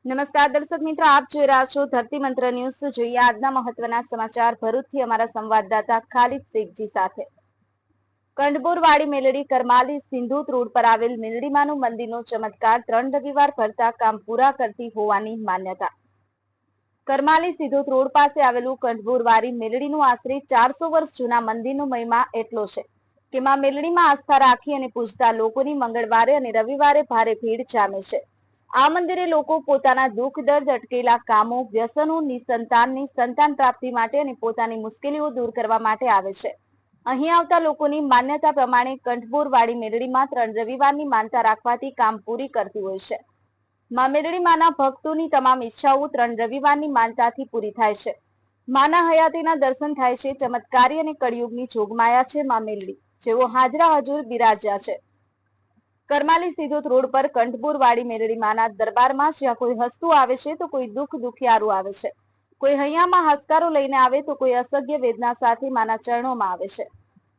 નમસ્કાર દર્શક મિત્રો, આપ જોઈ રહ્યા છો ધરતી મંત્ર ન્યૂઝ। જોઈએ આજના મહત્વના સમાચાર ભરૂચથી અમારા સંવાદદાતા ખાલિદ શેખજી સાથે। કંડબોરવાડી મેલડી કરમાલી સિંધુત રોડ પર આવેલ મેલડીમાનું મંદિરનો ચમત્કાર 3 રવિવાર ભરતા કામ પૂરા કરતી હોવાની માન્યતા। કરમાલી સિંધુત રોડ પાસે આવેલું કંડબોરવાડી મેલડીનું આશરે 400 વર્ષ જૂના મંદિરનો મહિમા એટલો છે કે માં મેલડીમાં આસ્થા રાખી અને પૂજતા લોકોની મંગળવારે અને રવિવારે ભારે ભીડ જામે છે। આ મંદિરે લોકો પોતાના દુઃખ દર્દ, અટકેલા કામો, વ્યસનો, નિસંતાનની સંતાન પ્રાપ્તિ માટે અને પોતાની મુશ્કેલીઓ દૂર કરવા માટે આવે છે। અહીં આવતા લોકોની માન્યતા પ્રમાણે કંઠબોરવાડી મેલડીમાં 3 રવિવારની માનતા રાખવાથી કામ પૂરી કરતી હોય છે। માં મેલડી માના ભક્તોની તમામ ઈચ્છાઓ 3 રવિવારની માનતાથી પૂરી થાય છે। માના હયાતીના દર્શન થાય છે। ચમત્કારી અને કળિયુગની જોગમાયા છે માં મેલડી, જેઓ હાજરા હજુર બિરાજ્યા છે। કરમાલી સિંધુત રોડ પર કંઠબોરવાડી મેલડી માના દરબારમાં જ્યાં કોઈ હસતું આવે છે તો કોઈ દુખિયારું આવે છે, કોઈ હૈયામાં હસકારો લઈને આવે તો કોઈ અસહ્ય વેદના સાથે માના ચરણોમાં આવે છે।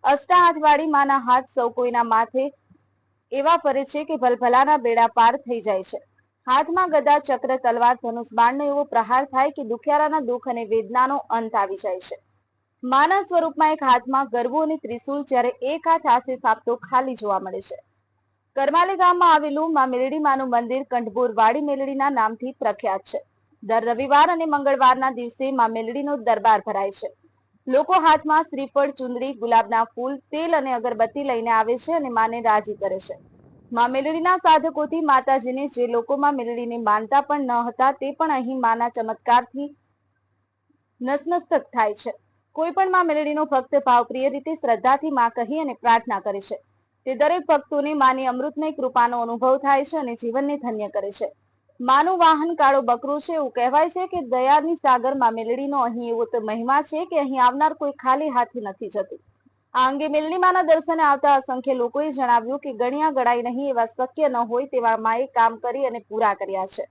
અષ્ટાહાથવાળી માના હાથ સૌ કોઈના માથે એવા ફરે છે કે ભલભલાના બેડા પાર થઈ જાય છે। હાથમાં ગદા, ચક્ર, તલવાર, ધનુષ, બાણનો એવો પ્રહાર થાય કે દુખિયારાના દુઃખ અને વેદનાનો અંત આવી જાય છે। માના સ્વરૂપમાં એક હાથમાં ગરબો અને ત્રિશુલ, જ્યારે એક હાથ આસે સાપતો ખાલી જોવા મળે છે। કરમાલી ગામમાં આવેલું માં મેલડી માનું મંદિર કંઠબોરવાડી મેલડીના નામથી પ્રખ્યાત છે। દર રવિવાર અને મંગળવારના દિવસે માં મેલડીનો દરબાર ભરાય છે। લોકો હાથમાં શ્રીફળ, ચુંદડી, ગુલાબના ફૂલ, તેલ અને અગરબત્તી લઈને આવે છે અને માને રાજી કરે છે। માં મેલડીના સાધકોથી માતાજીને જે લોકોમાં મેલડીને માનતા પણ ન હતા તે પણ અહીં માના ચમત્કારથી નસમસ્તક થાય છે। કોઈ પણ માં મેલડીનો ભક્ત ભાવપ્રિય રીતે શ્રદ્ધાથી માં કહી અને પ્રાર્થના કરે છે। તે દરેક ભક્તોને માની અમૃતમય કૃપાનો અનુભવ થાય છે અને જીવનને ધન્ય કરે છે। માનું વાહન કાળો બકરો છે। એવું કહેવાય છે કે દયાની સાગર માં મેલડીનો અહીં એવો તો મહિમા છે કે અહીં આવનાર કોઈ ખાલી હાથે નથી જતું। આ અંગે મેલડી માના દર્શને આવતા અસંખ્ય લોકોએ જણાવ્યું કે ગણ્યા ગણાય નહીં એવા શક્ય ન હોય તેવા માએ કામ કરી અને પૂરા કર્યા છે।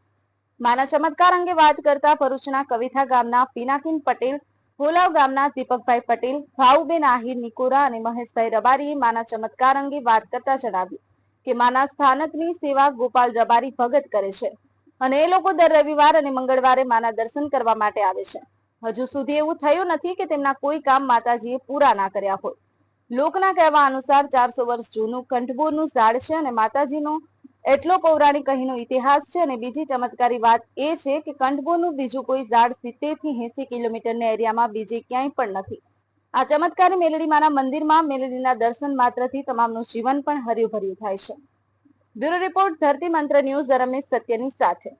માના ચમત્કાર અંગે વાત કરતા ભરૂચના કવિથા ગામના પિનાકીન પટેલ, હોલાવ ગામના દીપકભાઈ પટેલ, ભાઉબેન આહિર નિકોરા અને મહેશભાઈ રબારીએ માના ચમત્કાર અંગે વાત કરતા જણાવ્યું કે માના સ્થાનકની સેવા ગોપાલ રબારી ભગત કરે છે અને એ લોકો દર રવિવાર અને મંગળવારે માના દર્શન કરવા માટે આવે છે। હજુ સુધી એવું થયું નથી કે તેમના કોઈ કામ માતાજીએ પૂરા ના કર્યા હોય। લોકના કહેવા અનુસાર 400 વર્ષ જૂનું કંઠબોરનું ઝાડ છે અને માતાજીનો એટલો પૌરાણિક અહીંનો ઇતિહાસ છે। અને બીજી ચમત્કારી વાત એ છે કે કંઠબોરનું બીજું કોઈ ઝાડ 70 થી 80 કિલોમીટરના એરિયામાં બીજે ક્યાંય પણ નથી। આ ચમત્કારી મેલડી માના મંદિરમાં મેલડીના દર્શન માત્રથી તમામનું જીવન પણ હર્યું ભર્યું થાય છે। બ્યુરો રિપોર્ટ, ધરતી મંત્ર ન્યૂઝ, રમેશ સત્યની સાથે।